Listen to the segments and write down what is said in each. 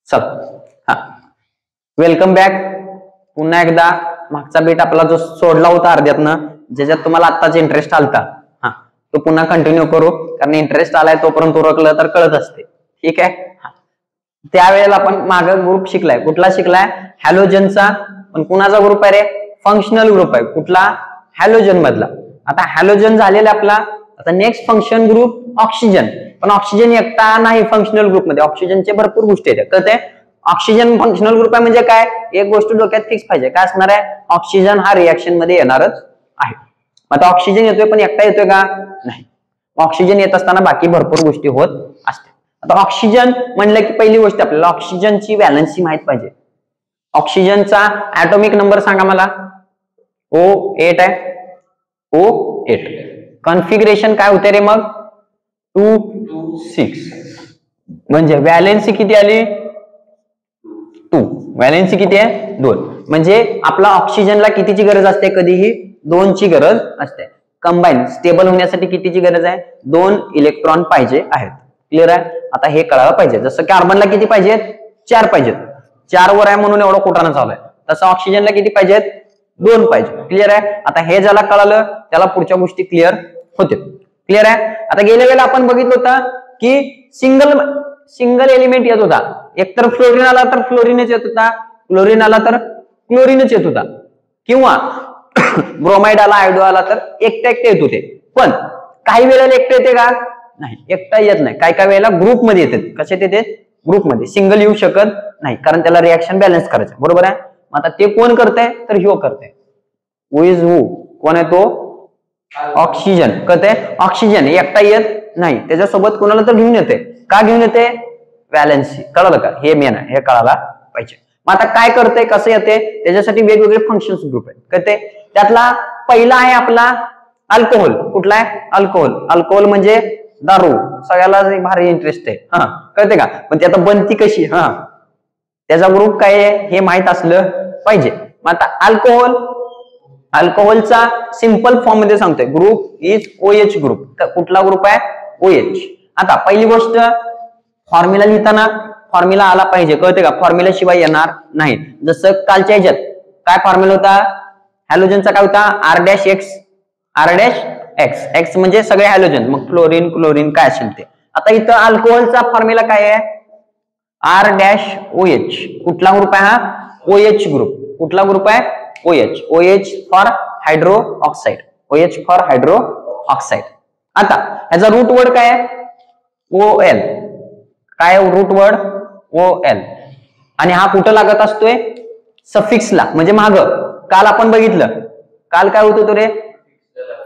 चल हा welcome back. पुन्हा एकदा मागचा बीट आपला जो सोडला होता अर्ध्यातनं, ज्याच्यात तुम्हाला आत्ताच इंटरेस्ट आलता, हा तो पुन्हा कंटिन्यू करू, कारण इंटरेस्ट आलाय तोपर्यंत उरकलं तर कळत असते. ठीक आहे. त्यावेळेला आपण माग ग्रुप शिकलाय. कुठला शिकलाय? हॅलोजनचा. पण कुणाचा ग्रुप आहे रे? फंक्शनल ग्रुप आहे. कुठला? हॅलोजन मधला. आता हॅलोजन झालेला आपला. आता नेक्स्ट फंक्शन ग्रुप ऑक्सिजन. पण ऑक्सिजन एकटा नाही फंक्शनल ग्रुप मध्ये, ऑक्सिजनचे भरपूर गोष्टी आहेत. तर ते ऑक्सिजन फंक्शनल ग्रुप आहे म्हणजे काय? एक गोष्ट डोक्यात फिक्स पाहिजे. काय असणार आहे? ऑक्सिजन हा रिएक्शन मध्ये येणारच आहे. आता ऑक्सिजन येतोय पण एकटा येतोय का? नाही. ऑक्सिजन येत असताना बाकी भरपूर गोष्टी होत असतात. आता ऑक्सिजन म्हणलं की पहिली गोष्ट आपल्याला ऑक्सिजनची व्हॅलन्सी माहित पाहिजे. ऑक्सिजनचा ऍटॉमिक नंबर सांगा मला. O8 आहे. O8. कॉन्फिगरेशन काय होते रे मग? 2,6. म्हणजे व्हॅलेन्सी किती आली? 2. व्हॅलेन्सी किती आहे? 2. म्हणजे आपला ऑक्सिजनला कितीची गरज असते? कधीही 2 ची गरज असते. कंबाईन स्टेबल होण्यासाठी कितीची गरज आहे? 2 इलेक्ट्रॉन पाहिजे आहेत. क्लिअर आहे. आता हे कळायला पाहिजे. जसं कार्बनला किती पाहिजेत? 4 पाहिजेत. 4 वर आहे म्हणून एवढा कुटाणा चालू आहे. तसं ऑक्सिजनला किती पाहिजेत? 2 पाहिजे. क्लिअर आहे. आता हे ज्याला कळालं त्याला पुढच्या गोष्टी क्लिअर होते. क्लिअर आहे. आता गेल्या वेळेला आपण बघितलं होतं की सिंगल एलिमेंट येत होता. एकतर फ्लोरीन आला तर फ्लोरीनच येत होता, क्लोरीन आला तर क्लोरीनच येत होता, किंवा ब्रोमाइड आला, आयडो आला तर एकटा येत होते. पण काही वेळेला एकटा येते का? नाही, एकटा येत नाही. काही वेळेला ग्रुपमध्ये येतात. कशात येते? ग्रुपमध्ये. सिंगल येऊ शकत नाही, कारण त्याला रिएक्शन बॅलन्स करायचं. बरोबर आहे. आता ते कोण करतंय? तर ह्यो करतंय. हु इज हु? कोण आहे तो? ऑक्सिजन. कळतंय? ऑक्सिजन एकटा येत नाही, त्याच्यासोबत कोणाला तर घेऊन येते. का घेऊन येते? व्हॅलेन्सी. कळलं का? हे मेन आहे, हे कळायला पाहिजे. मग आता काय करते, कसं येते, त्याच्यासाठी वेगवेगळे फंक्शन्स ग्रुप आहेत. कळते? त्यातला पहिला आहे आपला अल्कोहोल. कुठला आहे? अल्कोहोल. अल्कोहोल म्हणजे दारू. सगळ्याला भारी इंटरेस्ट आहे. हा, कळते का? पण ती आता बनती कशी, हा त्याचा ग्रुप काय आहे हे माहित असलं पाहिजे. मग आता अल्कोहोलचा सिंपल फॉर्म मध्ये सांगतोय. Group is OH group. कुठला ग्रुप आहे? OH. आता पहिली गोष्ट, फॉर्म्युला लिहिताना फॉर्म्युला आला पाहिजे. कळते का? फॉर्म्युला शिवाय येणार नाही. जसं कालच्या ह्याच्यात काय फॉर्म्युला होता? हॅलोजनचा काय होता? R'(X). R'(X). X म्हणजे सगळे हॅलोजन, मग फ्लोरीन, क्लोरीन काय असेल ते. आता इथं अल्कोहोलचा फॉर्म्युला काय आहे? R'(OH). कुठला ग्रुप आहे हा? OH group. कुठला ग्रुप आहे? OH. OH for hydro oxide. OH for hydro oxide. आता ह्याचा रूट वर्ड काय आहे? OL. काय रूट वर्ड? OL. आणि हा कुठं लागत असतोय? सफिक्सला, म्हणजे माग. काल आपण बघितलं, काल काय होत होतं रे?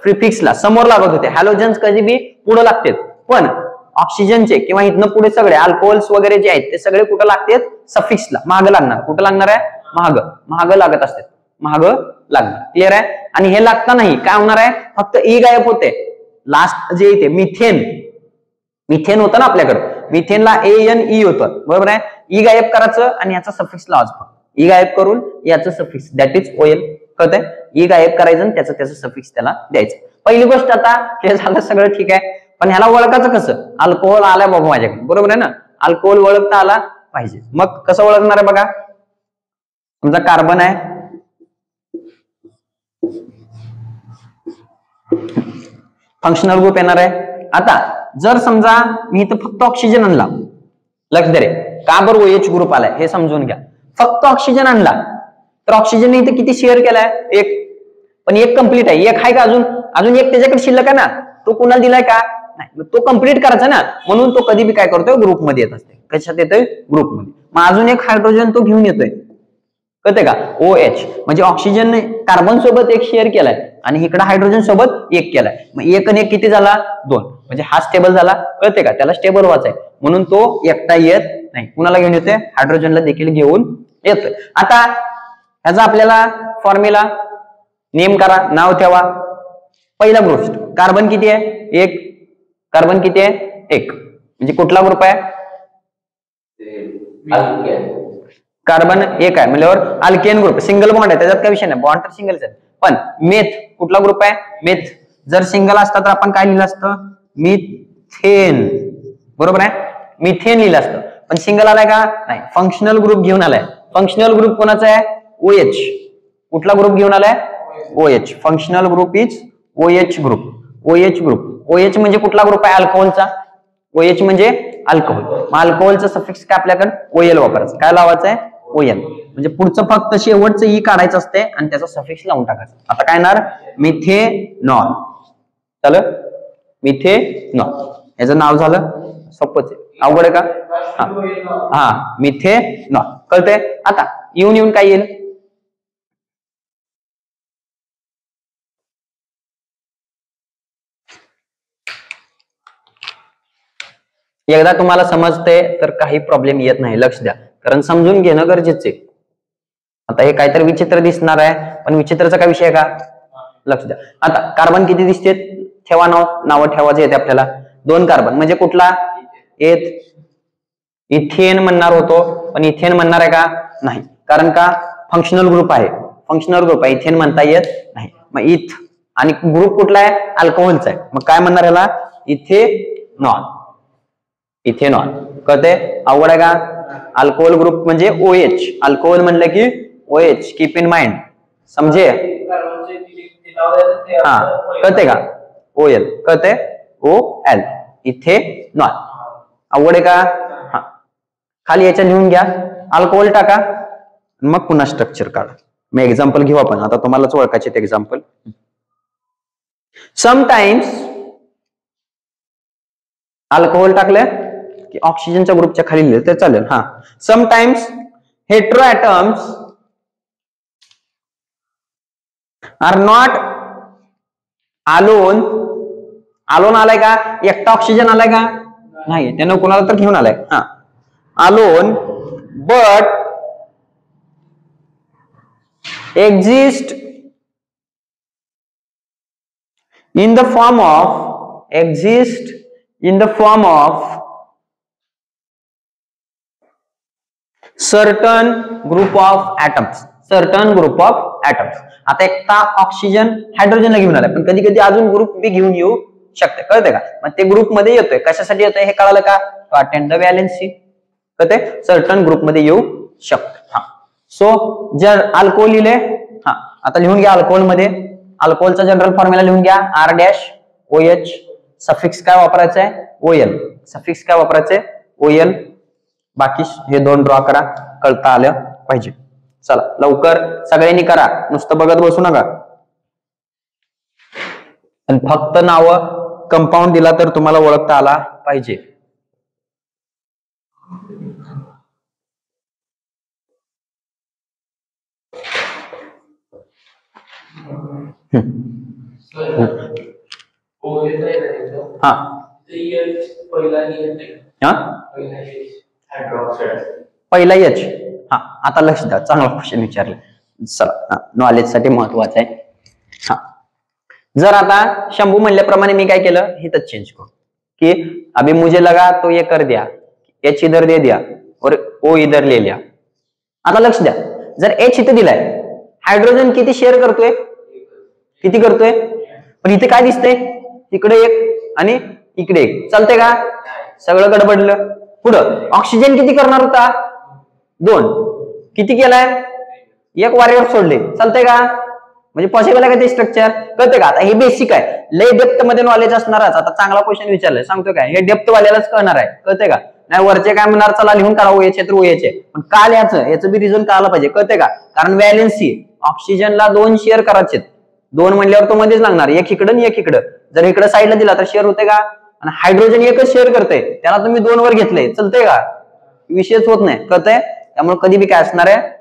प्रिफिक्सला, समोर लागत होते. हॅलोजन्स कधी बी पुढे लागतात, पण ऑक्सिजनचे किंवा इथनं पुढे सगळे अल्कोहोल्स वगैरे जे आहेत ते सगळे कुठं लागतात? सफिक्सला, महाग लागणार. कुठं लागणार आहे? महाग लागत असतात, महाग लागणार. क्लिअर आहे. आणि हे लागता नाही काय होणार आहे? फक्त ई गायब होते. लास्ट जे येते मिथेन होतं ना आपल्याकडं, मिथेनला ANE होतं. बरोबर आहे. ई गायब करायचं आणि याचा सफिक्स लावायचं. ई गायब करून याचं सफिक्स, दॅट इज OL. कळतंय? ई गायब करायचं आणि त्याचं सफिक्स त्याला द्यायचं. पहिली गोष्ट, आता हे झालं सगळं ठीक आहे, पण ह्याला ओळखायचं कसं? अल्कोहोल आलाय बाबा माझ्याकडे. बरोबर आहे ना? अल्कोहोल ओळखता आला पाहिजे. मग कसं ओळखणार आहे बघा. तुमचा कार्बन आहे, फंक्शनल ग्रुप येणार आहे. आता जर समजा मी इथं फक्त ऑक्सिजन आणला, लक्ष दे रे, का बरं OH ग्रुप आलाय हे समजून घ्या. फक्त ऑक्सिजन आणला तर ऑक्सिजन इथे किती शेअर केलाय? 1. पण 1 कम्प्लीट आहे. 1 आहे का अजून 1 त्याच्याकडे शिल्लक आहे ना, तो कुणाला दिलाय का? नाही. तो कम्प्लीट करायचा ना, म्हणून तो कधी बी काय करतोय? ग्रुपमध्ये येत असते. कशात येतोय? ग्रुपमध्ये. मग अजून 1 हायड्रोजन तो घेऊन येतोय. कळते का? OH म्हणजे ऑक्सिजन कार्बन सोबत 1 शेअर केलाय आणि इकडे हायड्रोजन सोबत 1 केलाय. मग 1 आणि 1 किती झाला? 2. म्हणजे हा स्टेबल झाला. कळते का? त्याला स्टेबल व्हायचंय म्हणून तो एकटा येत नाही. कुणाला घेऊन येतोय? हायड्रोजनला देखील घेऊन येतोय. आता ह्याचा आपल्याला फॉर्म्युला नेम करा, नाव ठेवा. पहिला गोष्ट, कार्बन किती आहे? 1. कार्बन किती आहे? 1. म्हणजे कुठला ग्रुप आहे? कार्बन 1 आहे म्हणल्यावर अल्केन ग्रुप. सिंगल बॉन्ड आहे, त्याच्यात काही विषय नाही. बॉन्ड तर सिंगलच आहे. पण मेथ कुठला ग्रुप आहे? मेथ. जर सिंगल असता तर आपण काय लिहिलं असतं? मिथेन. बरोबर आहे. मिथेन लिहिलं असतं. पण सिंगल आलाय का नाही, फंक्शनल ग्रुप घेऊन आलाय. फंक्शनल ग्रुप कोणाचा आहे, OH. कुठला ग्रुप घेऊन आलाय, OH. Functional group is OH group. OH group. OH म्हणजे कुठला ग्रुप आहे, अल्कोहोलचा. OH म्हणजे अल्कोहोल. मग अल्कोहोलचं सफिक्स काय आपल्याकडे, OL वापरायचं. काय लावायचं आहे, OL. म्हणजे पुढचं फक्त शेवटचं ई काढायचं असते आणि त्याचा सफिक्स लावून टाकायचं. आता काय येणार, मिथेनॉल. चालेल, मिथेनॉल. याचं नाव झालं, सोपंच आहे. अवघड आहे का, हा मिथेनॉल. कळतंय. आता येऊन येऊन काय येईल, एकदा तुम्हाला समजते तर काही प्रॉब्लेम येत नाही. लक्ष द्या, कारण समजून घेणं गरजेचे. आता हे काहीतरी विचित्र दिसणार आहे, पण विचित्रचा काय विषय आहे का, लक्ष द्या. आता कार्बन किती दिसते, ठेवा नाव ठेवायचे येते आपल्याला. 2 कार्बन. म्हणजे कुठला, इथेन म्हणणार होतो, पण इथेन म्हणणार आहे का नाही, कारण का फंक्शनल ग्रुप आहे. फंक्शनल ग्रुप आहे, इथेन म्हणता येत नाही. मग इथ आणि ग्रुप कुठला आहे, अल्कोहोलचा आहे. मग काय म्हणणार याला, इथेनॉल. इथेनॉल. कळते, अवघड आहे का. अल्कोहोल ग्रुप म्हणजे OH. अल्कोहोल म्हणलं की OH. कीप इन माइंड, समजे. हा कळते का, OL. कळते, OL. इथेनॉल. अवघड आहे का. हा, खाली याच्या लिहून घ्या, अल्कोहोल टाका, मग पुन्हा स्ट्रक्चर काढा. मग एक्झाम्पल घेऊ आपण. आता तुम्हालाच ओळखायचे ते एक्झाम्पल. समटाइम्स अल्कोहोल टाकलं की ऑक्सिजनच्या ग्रुपच्या खाली लिहिलं तर चालेल. हा, sometimes hetero atoms are not alone. Alone आलाय का, एकटा ऑक्सिजन आलाय का नाही, त्यानं कोणाला तर घेऊन आलाय. हा, alone but exist in the form of certain group of atoms. आता एकटा ऑक्सिजन हायड्रोजनला घेऊन आलाय, पण कधी कधी अजून ग्रुप बी घेऊन येऊ शकते. कळते का. मग ते ग्रुप मध्ये येतोय, कशासाठी येतोय हे कळालं का, टू अटेंड द व्हॅलेन्सी. कळते, सर्टन ग्रुप मध्ये येऊ शकते. हा, सो जर अल्कोहोल लिहिले, हा आता लिहून घ्या. अल्कोहोल मध्ये अल्कोहोलचा जनरल फॉर्म्युला लिहून घ्या, R-OH. सफिक्स काय वापरायचं आहे, OL. सफिक्स काय वापरायचं आहे, OL. बाकी हे 2 ड्रॉ करा, कळता आलं पाहिजे. चला लवकर सगळ्यांनी करा, नुसतं बघत बसू नका. आणि फक्त नाव कंपाऊंड दिला तर तुम्हाला ओळखता आला पाहिजे. हा, पहिला H. हा, आता लक्ष द्या, चांगला क्वेश्चन विचारले. चला, नॉलेज साठी महत्वाचं आहे. हा, जर आता शंभू म्हणल्याप्रमाणे मी काय केलं, हे तर चेंज करू कि अभी मुझे लगा तो ये कर दिया, H इधर दे दिया और O इधर ले लिया. आता लक्ष द्या, जर H इथे दिलाय, हायड्रोजन किती शेअर करतोय, किती करतोय, पण इथे काय दिसतंय, इकडे 1 आणि इकडे 1. चालतंय का, सगळं गडबडलं. पुढं ऑक्सिजन किती करणार होता, 2. किती केलाय, 1 वारेवर सोडले. चालतंय का, म्हणजे पॉसिबल आहे का ते स्ट्रक्चर. कळते का. आता हे बेसिक आहे, लय डेप्थ मध्ये नॉलेज असणारच. आता चांगला क्वेश्चन विचारलाय, सांगतो काय, हे डेप्थ वाल्यालाच कळणार आहे. कळते का, नाही वरचे काय म्हणणार, चला लिहून काढा OH तर OH आहे, पण का याचं बी रिझन कळायला पाहिजे. कळते का, कारण व्हॅलेन्सी ऑक्सिजनला 2 शेअर करायचे. 2 म्हणल्यावर तो मध्येच लागणार, 1 इकडं आणि 1 इकडं. जर इकडे साईडला दिला तर शेअर होते का, आणि हायड्रोजन 1च शेअर करते, त्याला तुम्ही 2 वर घेतले, चलते का, विषयच होत नाही. कळतंय. त्यामुळे कधी बी काय असणार आहे,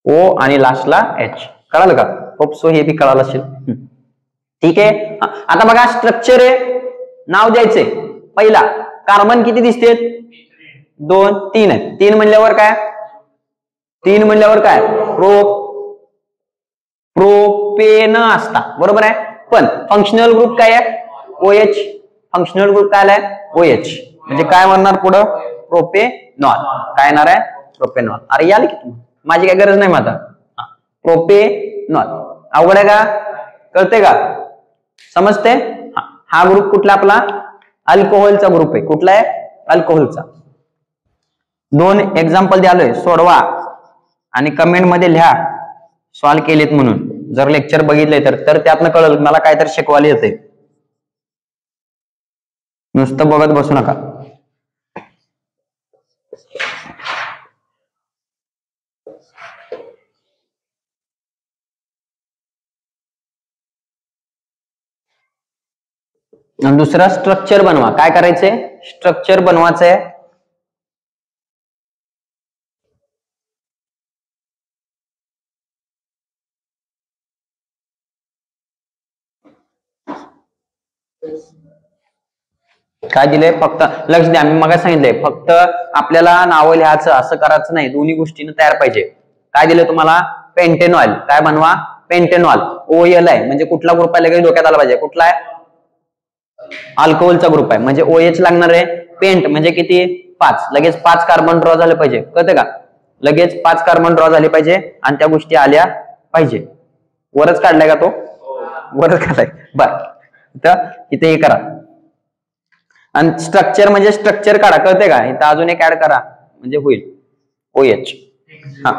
O आणि लास्टला H. कळालं का, होप सो हे बी कळालं असेल. ठीक आहे. आता बघा स्ट्रक्चर आहे, नाव द्यायचंय. पहिला कार्बन किती दिसते, 2, 3 आहे. 3 म्हणल्यावर काय, 3 म्हणल्यावर काय, प्रोपेन असता, बरोबर आहे. पण फंक्शनल ग्रुप काय आहे, OH. फंक्शनल ग्रुप काय आलाय, OH. म्हणजे काय म्हणणार पुढं, प्रोपेनॉल. काय येणार आहे, प्रोपेनॉल. अरे याल की तुम्ही, माझी काय गरज नाही. माझा प्रोपेनॉल. अवघड आहे का, कळते का, समजते. हा ग्रुप कुठला आपला, अल्कोहोलचा ग्रुप आहे. कुठला आहे, अल्कोहोलचा. 2 एक्झाम्पल द्यालोय, सोडवा आणि कमेंट मध्ये लिहा सॉल्व्ह केलेत म्हणून. जर लेक्चर बघितले तर त्यातनं कळलं मला काहीतरी शिकवायला येते. नुसतं बघत बसू नका. दुसरा स्ट्रक्चर बनवा. काय करायचंय? स्ट्रक्चर बनवायचंय. काय दिलंय? फक्त लक्ष द्या, मी मग सांगितलंय फक्त आपल्याला नावं लिहायचं असं करायचं नाही, दोन्ही गोष्टीनं तयार पाहिजे. काय दिलं तुम्हाला? पेंटेनॉल. काय बनवा? पेंटेनॉल. OL आहे म्हणजे कुठला ग्रुप आहे लगेच डोक्यात आला पाहिजे. कुठला आहे? अल्कोहोलचा ग्रुप आहे म्हणजे OH लागणार आहे. पेंट म्हणजे किती? 5. लगेच 5 कार्बन ड्रॉ झाले पाहिजे. कळते का? लगेच 5 कार्बन ड्रॉ झाले पाहिजे आणि त्या गोष्टी आल्या पाहिजे. वरच काढलाय का तो? वरच काढलाय. बर, इथे हे करा. आणि स्ट्रक्चर म्हणजे स्ट्रक्चर काढा. कळते का? इथं अजून एक ऍड करा म्हणजे होईल OH. हा,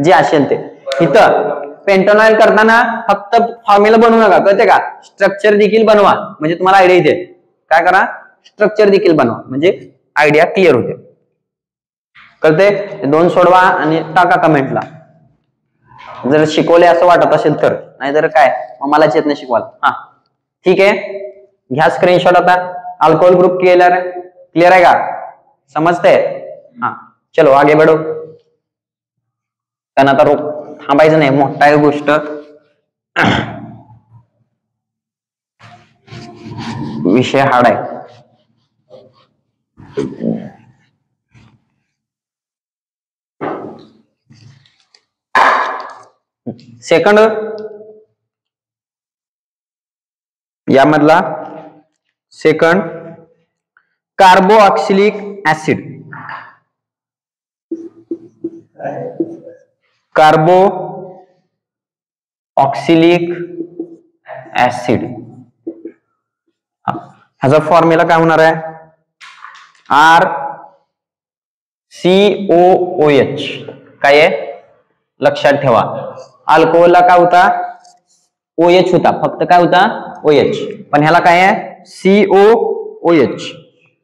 जे असेल ते. इथं पेंटेनॉल करताना फक्त फॉर्म्युला बनवू नका. कळते का? स्ट्रक्चर देखील बनवा म्हणजे तुम्हाला आयडिया येते. काय करा? स्ट्रक्चर देखील बनवा म्हणजे आयडिया क्लिअर होते. कळते? 2 सोडवा आणि टाका कमेंटला जर शिकवले असं वाटत असेल तर. नाही तर काय मलाच येत नाही शिकवाल. हा ठीक आहे, घ्या स्क्रीनशॉट. आता अल्कोहल ग्रुप क्लियर आहे का? समजते? हाँ चलो आगे बढ़ो. कारण आता थांबायचं नाही, मोठा आहे गोष्ट. विषय हार्ड आहे. सेकंड यामधला सेकंड कार्बोऑक्सिलिक ऍसिड. कार्बो ऑक्सिलिक ऍसिड ह्याचा फॉर्म्युला काय होणार आहे? RCOOH. काय आहे? लक्षात ठेवा. अल्कोहोलला काय होता? OH होता. फक्त काय होता? OH. पण ह्याला काय आहे? COOH.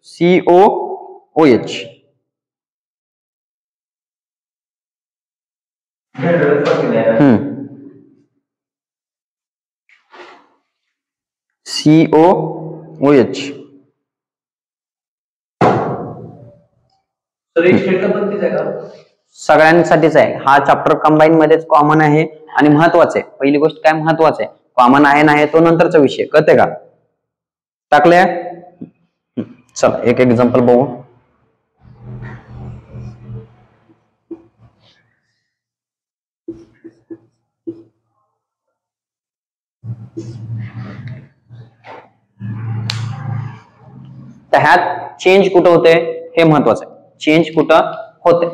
COOH. COOH. सगळ्यांसाठीच आहे हा चॅप्टर. कंबाईन मध्येच कॉमन आहे आणि महत्वाचं आहे. पहिली गोष्ट काय महत्वाचं आहे? कॉमन आहे नाही तो नंतरचा विषय. कळते का? टाकले? चला एक एक्झाम्पल बघू. तर ह्यात चेंज कुठं होते हे महत्वाचं आहे. चेंज कुठं होते?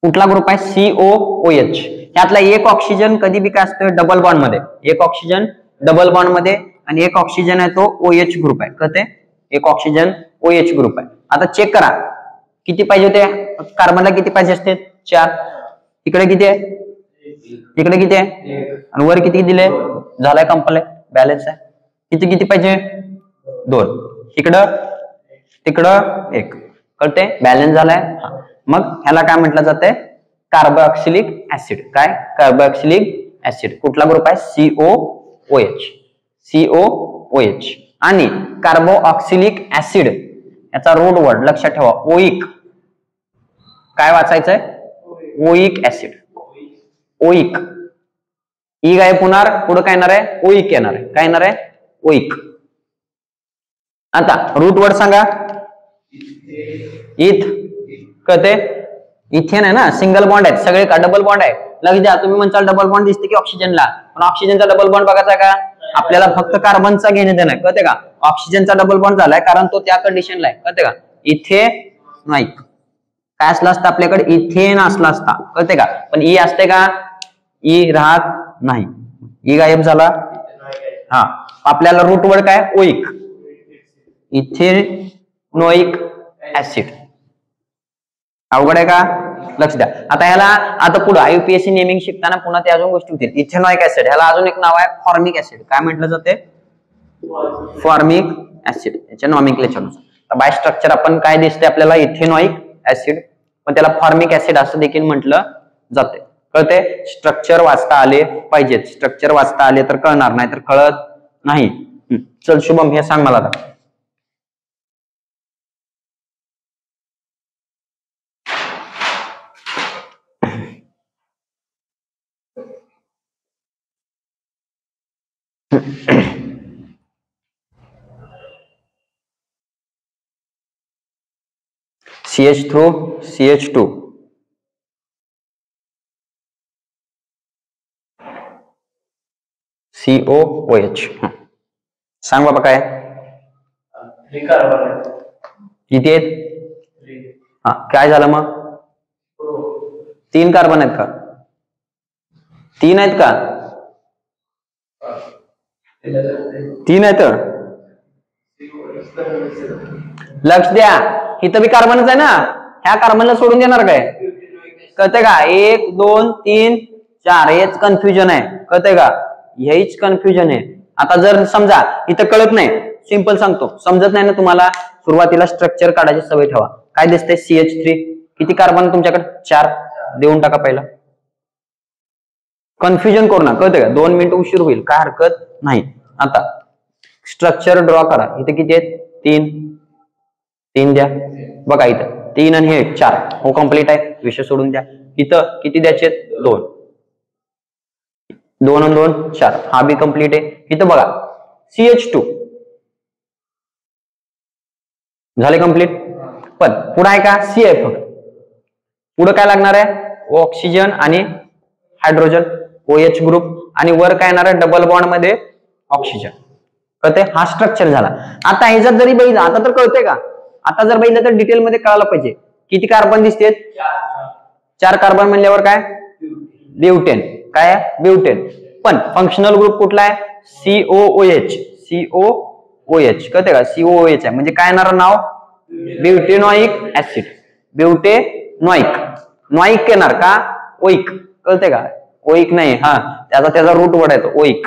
कुठला ग्रुप आहे? COOH. ह्यातला एक ऑक्सिजन कधी बी काय असतोय? डबल बॉन्ड मध्ये. एक ऑक्सिजन डबल बॉन्ड मध्ये आणि एक ऑक्सिजन आहे तो OH ग्रुप आहे. कळते? एक ऑक्सिजन OH ग्रुप आहे. आता चेक करा किती पाहिजे होते कार्बनला? किती पाहिजे असते? 4. इकडे किती आहे? इकडे किती आहे? आणि वर किती दिले? झालाय कंप्लीट, बॅलन्स आहे. किती किती पाहिजे? 2. इकडं तिकडं 1. कळते? बॅलन्स झालाय. मग ह्याला काय म्हटलं जाते? Carboxylic acid. काय? Carboxylic acid. कुठला ग्रुप आहे? COOH. COOH. आणि कार्बोऑक्सिलिक ऍसिड याचा रूट वर्ड लक्षात ठेवा ओइक. काय वाचायचंय? Oic acid. ओइक. ई गायब होणार, पुढे काय येणार आहे? ओइक येणार आहे. काय येणार आहे? ओइक. आता रूट वर्ड सांगा. इथ. कळते? इथेन आहे ना, सिंगल बॉन्ड आहेत सगळे का डबल बॉन्ड आहे? लक्ष द्या, तुम्ही म्हणताल डबल बॉन्ड दिसते की ऑक्सिजनला, पण ऑक्सिजनचा डबल बॉन्ड बघायचा का? आपल्याला फक्त कार्बनचा घेणे देणं आहे. कळते का? ऑक्सिजनचा डबल बॉन्ड झालाय कारण तो त्या कंडिशनला आहे. कळते का? इथे नाही. काय असला असता आपल्याकडे? इथेन असला असता. कळते का? पण ई असते का? ई राहत नाही. ई गायब झाला. हा, आपल्याला रूट वर्ड काय? ओइक. Ethanoic acid. अवघड आहे का? लक्ष द्या. आता ह्याला आता पुढे IUPAC नेमिंग शिकताना पुन्हा ते अजून गोष्टी होतील. इथेनॉइक ऍसिड, ह्याला अजून एक नाव आहे फॉर्मिक ऍसिड. काय म्हटलं जाते? Formic acid. याच्या नॉमेनक्लेचरनुसार बाय स्ट्रक्चर आपण काय दिसते आपल्याला? इथेनॉइक ऍसिड, पण त्याला फॉर्मिक ऍसिड असं देखील म्हटलं जाते. कळते? स्ट्रक्चर वाचता आले पाहिजेत. स्ट्रक्चर वाचता आले तर कळणार, नाही तर कळत नाही. चल शुभम, हे सांग मला आता. CH through CH2 COOH. सांग बाबा काय? किती आहेत? हा, काय झालं मग? 3 कार्बन आहेत का? 3 आहेत का? 3 आहेत. लक्ष द्या, इथं बी कार्बनच आहे ना. ह्या कार्बनला सोडून देणार काय? कळतंय का? 1 2 3 4 हेच कन्फ्युजन आहे. कळतंय का? हेच कन्फ्युजन आहे. आता जर समजा इथं कळत नाही, सिंपल सांगतो, समजत नाही ना तुम्हाला, सुरुवातीला स्ट्रक्चर काढायची सवय ठेवा. काय दिसतंय? CH3. किती कार्बन तुमच्याकडे? 4. देऊन टाका पहिला. कन्फ्युजन करू नका. कळतंय का? 2 मिनिटं उशीर होईल, काय हरकत नाही. आता स्ट्रक्चर ड्रॉ करा. इथे किती आहेत? 3 द्या. बघा इथं 3 आणि हे 4. हो, कम्प्लीट आहे, विषय सोडून द्या. इथं किती द्यायचे? 2. 2 आणि 2 4. हा बी कम्प्लीट आहे. इथं बघा CH2 झाले कम्प्लीट. पण पुढे आहे का? CF. पुढे काय लागणार आहे? ऑक्सिजन आणि हायड्रोजन, OH ग्रुप, आणि वर काय येणार आहे? डबल बॉन्ड मध्ये ऑक्सिजन. कळते? हा स्ट्रक्चर झाला. आता ह्याच्यात जरी बघितलं, आता तर कळतंय का? आता जर बघितलं तर डिटेल मध्ये कळायला पाहिजे. किती कार्बन दिसते? 4 कार्बन म्हणल्यावर काय? ब्युटेन. काय? ब्युटेन. पण फंक्शनल ग्रुप कुठला आहे? COOH. COOH. कळते का? COOH आहे म्हणजे काय येणार नाव? ब्युटेनॉइक ऍसिड. ब्युटेनॉइक. नॉइक येणार का? ओइक. कळते का? ओइक नाही, हा त्याचा रूट वर्ड आहे तो ओइक.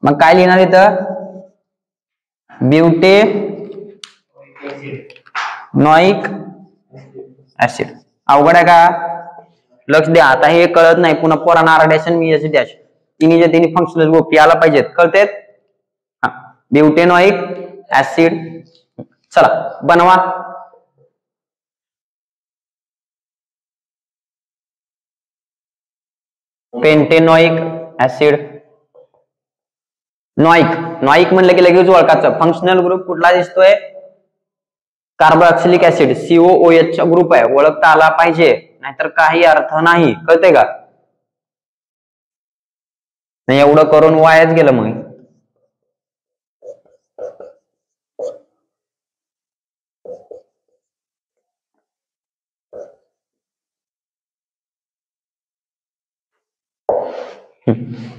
मग काय लिहिणार इथं? ब्युटेनॉइक ऍसिड. अवघड आहे का? लक्ष द्या. आता हे कळत नाही, पुन्हा पोरांना आरडॅशन मी याचे डॅश तिन्हीच्या तिन्ही फंक्शनल ग्रुप यायला पाहिजेत. कळतेत? हा, ब्युटेनॉइक ऍसिड. चला बनवा. पेंटेनॉइक ऍसिड. नॉइक. नॉइक म्हणलं की लगेच ओळखायचं. फंक्शनल ग्रुप कुठला दिसतोय? कार्बोक्सिलिक ऍसिड, COOH चा ग्रुप आहे. ओळखता आला पाहिजे, नाहीतर काही अर्थ नाही. कळते का? नाही एवढं करून वायाच गेलं मग.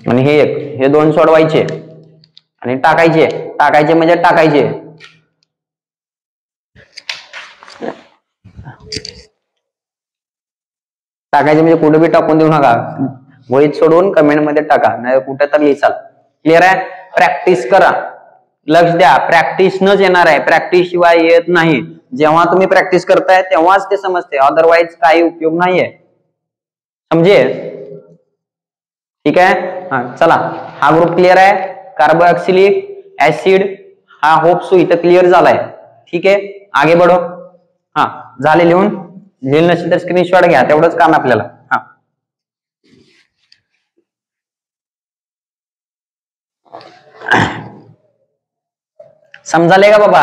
आणि हे एक, हे 2 सोडवायचे आणि टाकायचे. टाकायचे म्हणजे टाकायचे. टाकायचे म्हणजे कुठे बी टाकून देऊ नका. वहीत सोडून कमेंट मध्ये टाका, नाही कुठे तर लिहिसाल. क्लिअर आहे? प्रॅक्टिस करा. लक्ष द्या, प्रॅक्टिस नच येणार आहे. प्रॅक्टिस शिवाय येत नाही. जेव्हा तुम्ही प्रॅक्टिस करताय तेव्हाच ते समजते, अदरवाईज काही उपयोग नाहीये. समजे? ठीक आहे. हा चला, हा ग्रुप क्लिअर आहे. कार्बोक्सिलिक ऍसिड हा होप सो इथं क्लिअर झालाय. ठीक आहे, आगे बढो. हा झाले लिहून. लिहिलं नसेल तर स्क्रीनशॉट घ्या, तेवढंच काम आपल्याला. हा समजाले का बाबा?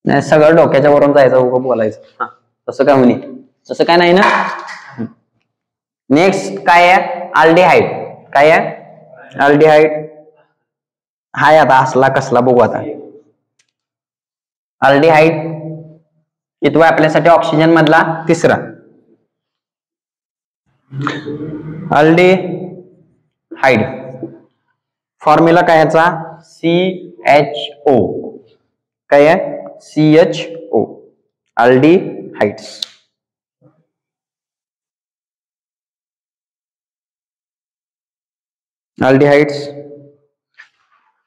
नाही सगळं डोक्याच्या वरून जायचं, उभं बोलायचं. हा तसं काय म्हणे? तसं काय नाही ना. नेक्स्ट काय आहे? अल्डिहाइड. काय आहे? अल्डिहाइड. हाय आता असला कसला बघू आता. अल्डिहाइड कितवा आपल्यासाठी? ऑक्सिजन मधला 3रा. अल्डिहाइड फॉर्म्युला काय ह्याचा CHO काय आहे CHO अल्डिहाइड्स. अल्डिहाइड्स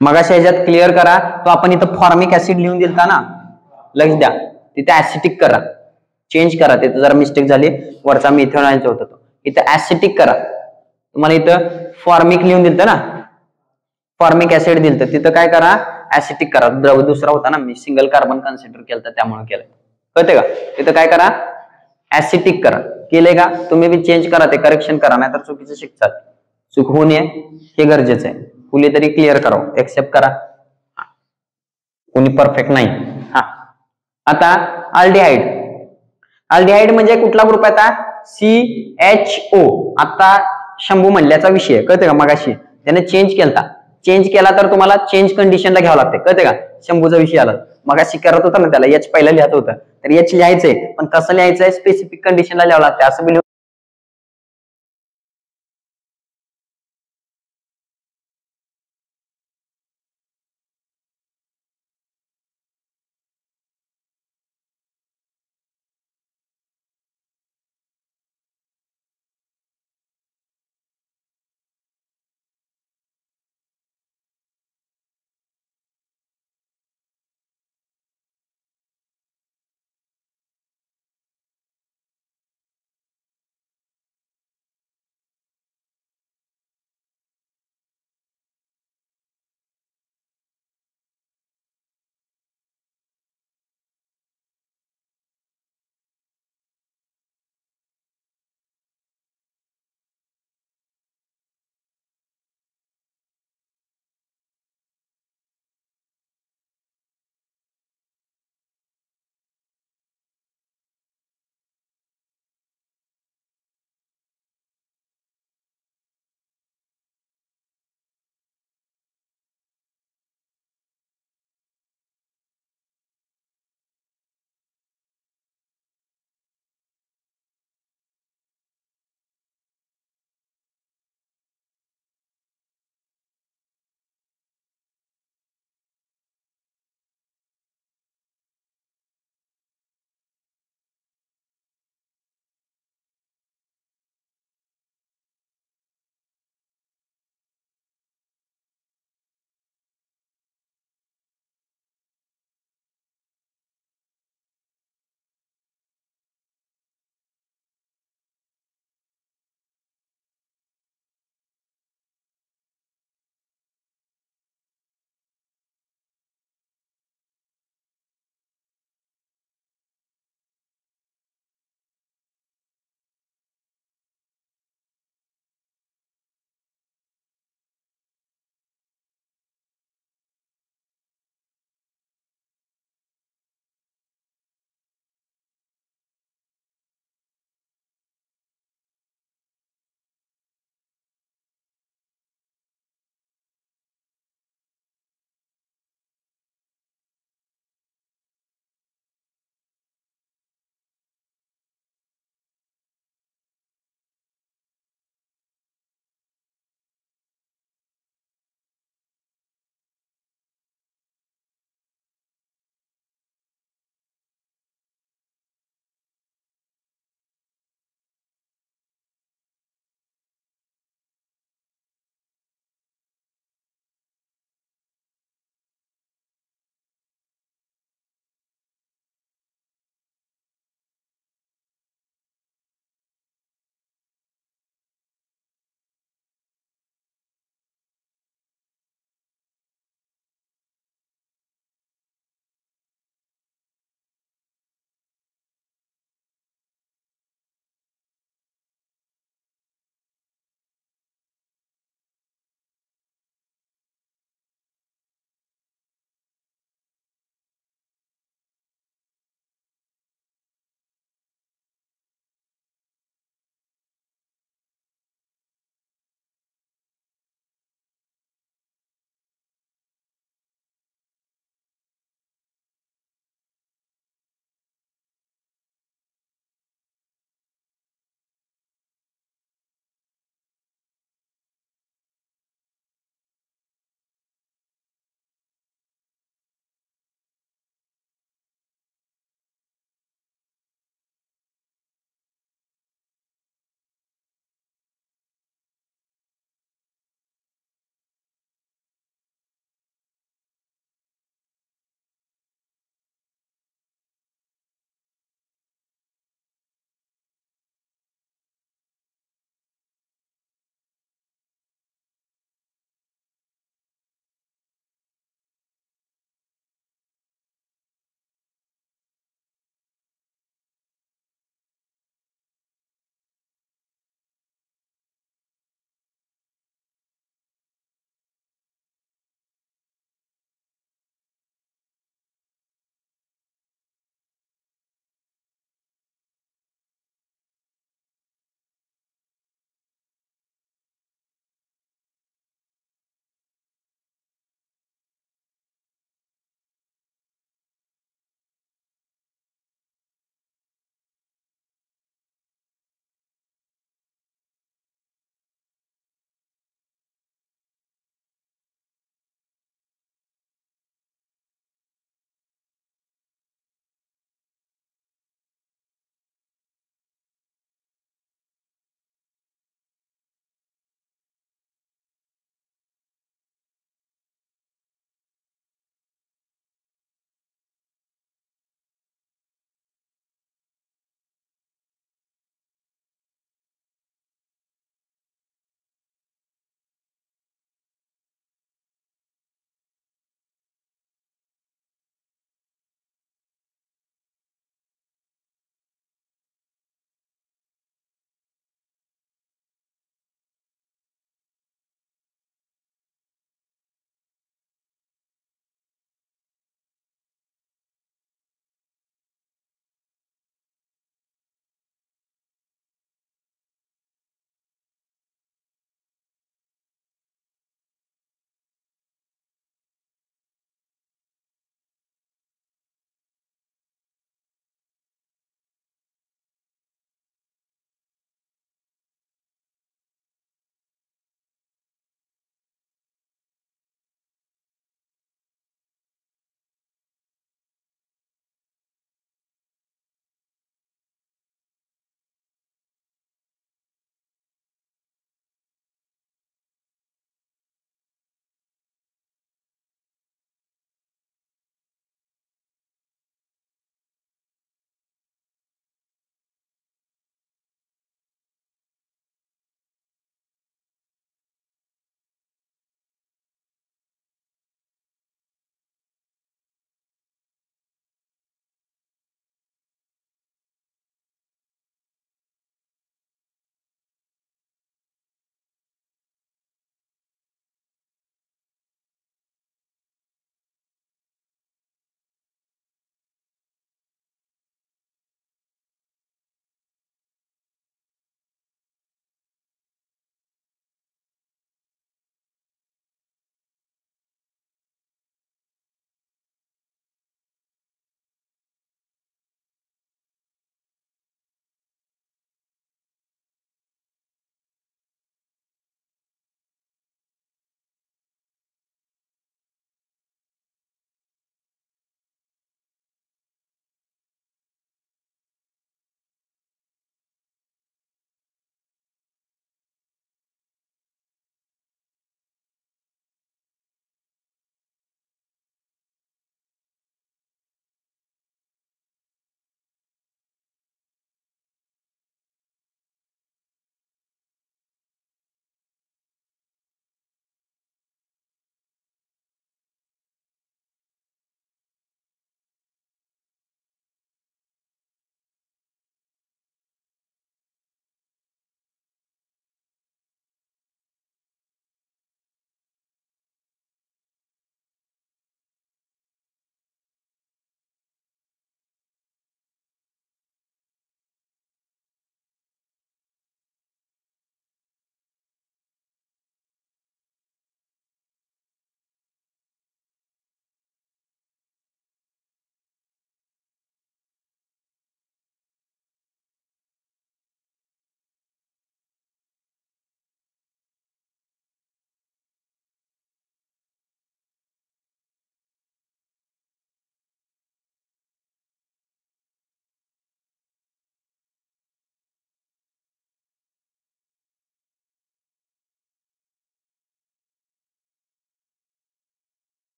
मगाशी ह्याच्यात क्लिअर करा. तो आपण इथं फॉर्मिक ऍसिड लिहून दिलता ना, लक्ष द्या तिथे ऍसिटिक करा, चेंज करा. तिथे जरा मिस्टेक झाली, वरचा मिथेनॉलचा होता तो, इथं ऍसिटिक करा. तुम्हाला इथं फॉर्मिक लिहून दिलतं ना, फॉर्मिक ऍसिड दिलतं, तिथं काय करा ऍसिटिक करा. द्रव दुसरा होता ना, मी सिंगल कार्बन कन्सिडर केलं त्यामुळे केलं, कळते का. तिथं काय करा ऍसिटिक करा. केले का तुम्ही बी चेंज करा, ते करेक्शन करा, नाहीतर चुकीचं शिकतात. चूक होऊ नये हे गरजेचं आहे. कुणी तरी क्लिअर करावं, एक्सेप्ट करा, कोणी परफेक्ट नाही. हा आता अल्डिहाइड, अल्डिहाइड म्हणजे कुठला ग्रुप आहे आता CHO. आता शंभू म्हणल्याचा विषय कळते का, मगाशी त्याने चेंज केला, चेंज केला तर तुम्हाला चेंज कंडिशनला घ्यावं लागते, कळते का. शंभूचा विषय आला मगाशी करत होता ना, त्याला H पहिला लिहायचं होतं, तर H लिहायचंय, पण कसं लिहायचंय स्पेसिफिक कंडिशनला लिहावं लागतं. असं